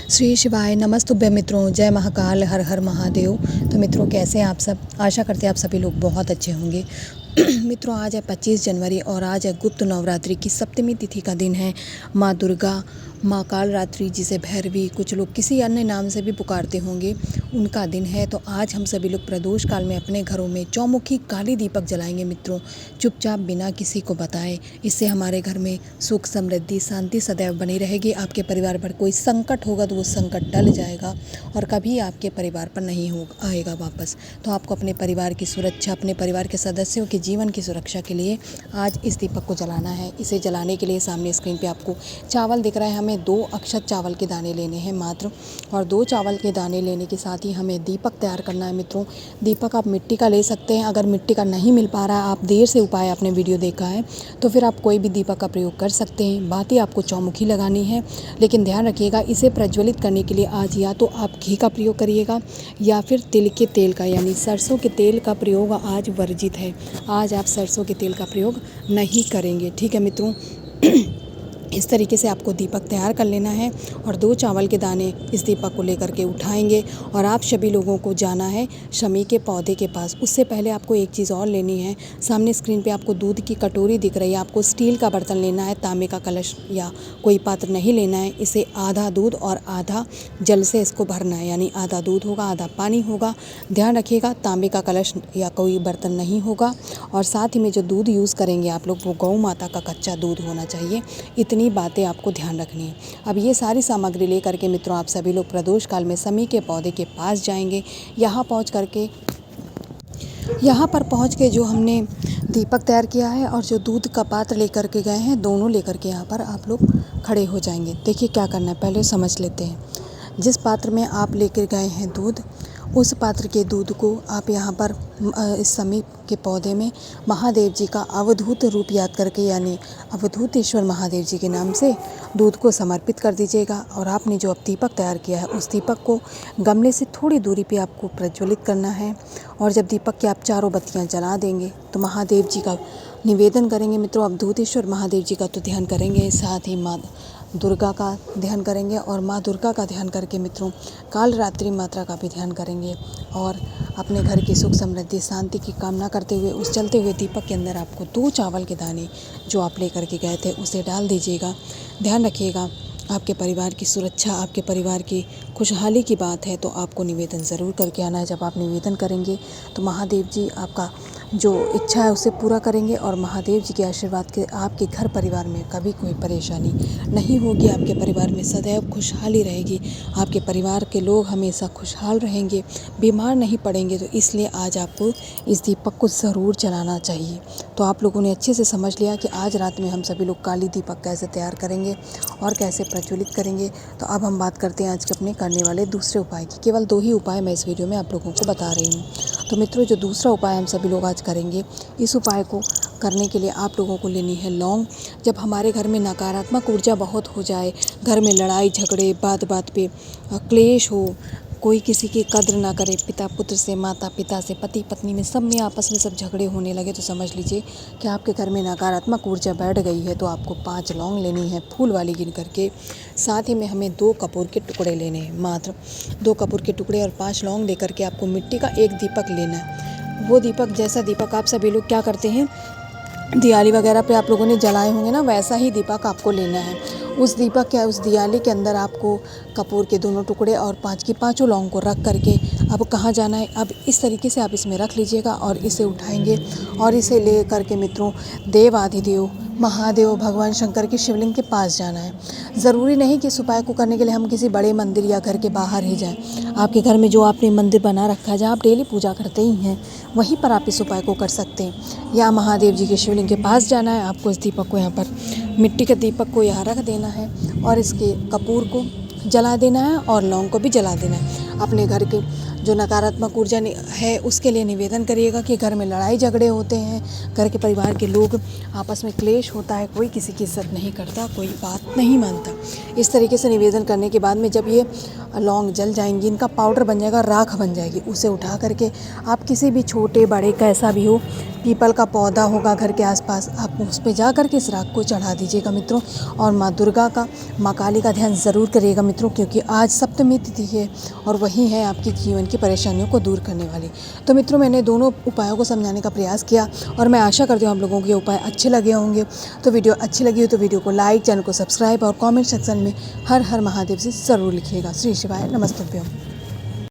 श्री शिवाय नमस्तुभ्य मित्रों, जय महाकाल, हर हर महादेव। तो मित्रों, कैसे हैं आप सब? आशा करते हैं आप सभी लोग बहुत अच्छे होंगे। मित्रों, आज है 25 जनवरी और आज है गुप्त नवरात्रि की सप्तमी तिथि का दिन है। माँ दुर्गा, माँ काल रात्रि, जिसे भैरवी, कुछ लोग किसी अन्य नाम से भी पुकारते होंगे, उनका दिन है। तो आज हम सभी लोग प्रदोष काल में अपने घरों में चौमुखी काली दीपक जलाएंगे मित्रों, चुपचाप बिना किसी को बताए। इससे हमारे घर में सुख, समृद्धि, शांति सदैव बनी रहेगी। आपके परिवार पर कोई संकट होगा तो वो संकट टल जाएगा और कभी आपके परिवार पर नहीं आएगा वापस। तो आपको अपने परिवार की सुरक्षा, अपने परिवार के सदस्यों के जीवन की सुरक्षा के लिए आज इस दीपक को जलाना है। इसे जलाने के लिए सामने स्क्रीन पे आपको चावल दिख रहा है। हमें 2 अक्षत चावल के दाने लेने हैं मात्र, और 2 चावल के दाने लेने के साथ ही हमें दीपक तैयार करना है मित्रों। दीपक आप मिट्टी का ले सकते हैं। अगर मिट्टी का नहीं मिल पा रहा है, आप देर से उपाय आपने वीडियो देखा है, तो फिर आप कोई भी दीपक का प्रयोग कर सकते हैं। बातें आपको चौमुखी लगानी है, लेकिन ध्यान रखिएगा, इसे प्रज्वलित करने के लिए आज या तो आप घी का प्रयोग करिएगा या फिर तिल के तेल का, यानी सरसों के तेल का प्रयोग आज वर्जित है। आज आप सरसों के तेल का प्रयोग नहीं करेंगे, ठीक है मित्रों। इस तरीके से आपको दीपक तैयार कर लेना है और 2 चावल के दाने इस दीपक को लेकर के उठाएंगे और आप सभी लोगों को जाना है शमी के पौधे के पास। उससे पहले आपको एक चीज़ और लेनी है। सामने स्क्रीन पे आपको दूध की कटोरी दिख रही है। आपको स्टील का बर्तन लेना है, तांबे का कलश या कोई पात्र नहीं लेना है। इसे आधा दूध और आधा जल से इसको भरना है, यानी आधा दूध होगा, आधा पानी होगा। ध्यान रखिएगा, तांबे का कलश या कोई बर्तन नहीं होगा। और साथ ही में जो दूध यूज़ करेंगे आप लोग, वो गौ माता का कच्चा दूध होना चाहिए। इतनी बातें आपको ध्यान रखनी है। अब ये सारी सामग्री लेकर के मित्रों, आप सभी लोग प्रदोष काल में शमी के पौधे के पास जाएंगे। यहाँ पर पहुँच के जो हमने दीपक तैयार किया है और जो दूध का पात्र लेकर के गए हैं, दोनों लेकर के यहाँ पर आप लोग खड़े हो जाएंगे। देखिए क्या करना है, पहले समझ लेते हैं। जिस पात्र में आप लेकर गए हैं दूध, उस पात्र के दूध को आप यहाँ पर इस शमी के पौधे में महादेव जी का अवधूत रूप याद करके, यानी अवधूतेश्वर महादेव जी के नाम से दूध को समर्पित कर दीजिएगा। और आपने जो अब दीपक तैयार किया है, उस दीपक को गमले से थोड़ी दूरी पे आपको प्रज्वलित करना है। और जब दीपक की आप चारों बत्तियां जला देंगे तो महादेव जी का निवेदन करेंगे मित्रों। अवधूतेश्वर महादेव जी का तो ध्यान करेंगे, साथ ही माँ दुर्गा का ध्यान करेंगे और माँ दुर्गा का ध्यान करके मित्रों काल रात्रि मात्रा का भी ध्यान करेंगे। और अपने घर की सुख, समृद्धि, शांति की कामना करते हुए उस जलते हुए दीपक के अंदर आपको 2 चावल के दाने जो आप लेकर के गए थे उसे डाल दीजिएगा। ध्यान रखिएगा, आपके परिवार की सुरक्षा, आपके परिवार की खुशहाली की बात है, तो आपको निवेदन ज़रूर करके आना है। जब आप निवेदन करेंगे तो महादेव जी आपका जो इच्छा है उसे पूरा करेंगे और महादेव जी के आशीर्वाद के आपके घर परिवार में कभी कोई परेशानी नहीं होगी। आपके परिवार में सदैव खुशहाली रहेगी। आपके परिवार के लोग हमेशा खुशहाल रहेंगे, बीमार नहीं पड़ेंगे। तो इसलिए आज आपको इस दीपक को ज़रूर जलाना चाहिए। तो आप लोगों ने अच्छे से समझ लिया कि आज रात में हम सभी लोग काली दीपक कैसे तैयार करेंगे और कैसे प्रज्वलित करेंगे। तो अब हम बात करते हैं आज के अपने करने वाले दूसरे उपाय की। केवल 2 ही उपाय मैं इस वीडियो में आप लोगों को बता रही हूँ। तो मित्रों, जो दूसरा उपाय हम सभी लोग आज करेंगे, इस उपाय को करने के लिए आप लोगों को लेनी है लौंग। जब हमारे घर में नकारात्मक ऊर्जा बहुत हो जाए, घर में लड़ाई झगड़े, बात बात पे क्लेश हो, कोई किसी की कद्र ना करे, पिता पुत्र से, माता पिता से, पति पत्नी में, सब में आपस में सब झगड़े होने लगे, तो समझ लीजिए कि आपके घर में नकारात्मक ऊर्जा बैठ गई है। तो आपको 5 लौंग लेनी है, फूल वाली गिन करके। साथ ही में हमें 2 कपूर के टुकड़े लेने हैं, मात्र 2 कपूर के टुकड़े और 5 लौंग लेकर के आपको मिट्टी का एक दीपक लेना है। वो दीपक, जैसा दीपक आप सभी लोग क्या करते हैं, दिवाली वगैरह पे आप लोगों ने जलाए होंगे ना, वैसा ही दीपक आपको लेना है। उस दियाली के अंदर आपको कपूर के दोनों टुकड़े और 5 की 5 लौंग को रख करके अब कहाँ जाना है, अब इस तरीके से आप इसमें रख लीजिएगा और इसे उठाएंगे और इसे ले करके मित्रों देवाधिदेव महादेव भगवान शंकर के शिवलिंग के पास जाना है। ज़रूरी नहीं कि इस उपाय को करने के लिए हम किसी बड़े मंदिर या घर के बाहर ही जाएं। आपके घर में जो आपने मंदिर बना रखा है, जहाँ आप डेली पूजा करते ही हैं, वहीं पर आप इस उपाय को कर सकते हैं। या महादेव जी के शिवलिंग के पास जाना है, आपको इस दीपक को यहाँ पर, मिट्टी के दीपक को यहाँ रख देना है और इसके कपूर को जला देना है और लौंग को भी जला देना है। अपने घर के जो नकारात्मक ऊर्जा है उसके लिए निवेदन करिएगा कि घर में लड़ाई झगड़े होते हैं, घर के परिवार के लोग आपस में क्लेश होता है, कोई किसी की इज्जत नहीं करता, कोई बात नहीं मानता। इस तरीके से निवेदन करने के बाद में जब ये लौंग जल जाएंगी, इनका पाउडर बन जाएगा, राख बन जाएगी, उसे उठा करके आप किसी भी छोटे बड़े कैसा भी हो, पीपल का पौधा होगा घर के आसपास, आप उस पे जा कर के इस राख को चढ़ा दीजिएगा मित्रों। और माँ दुर्गा का, माँ काली का ध्यान ज़रूर करिएगा मित्रों, क्योंकि आज सप्तमी तिथि है और वही है आपकी जीवन की परेशानियों को दूर करने वाली। तो मित्रों, मैंने दोनों उपायों को समझाने का प्रयास किया और मैं आशा करती हूँ आप लोगों को ये उपाय अच्छे लगे होंगे। तो वीडियो अच्छी लगी हो तो वीडियो को लाइक, चैनल को सब्सक्राइब और कमेंट सेक्शन में हर हर महादेव से ज़रूर लिखिएगा। श्री शिवाय नमस्तुभ्यम।